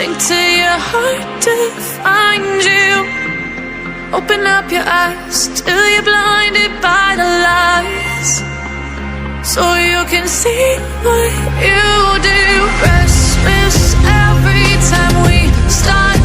Sink to your heart to find you. Open up your eyes till you're blinded by the lies, so you can see what you do. Restless every time we start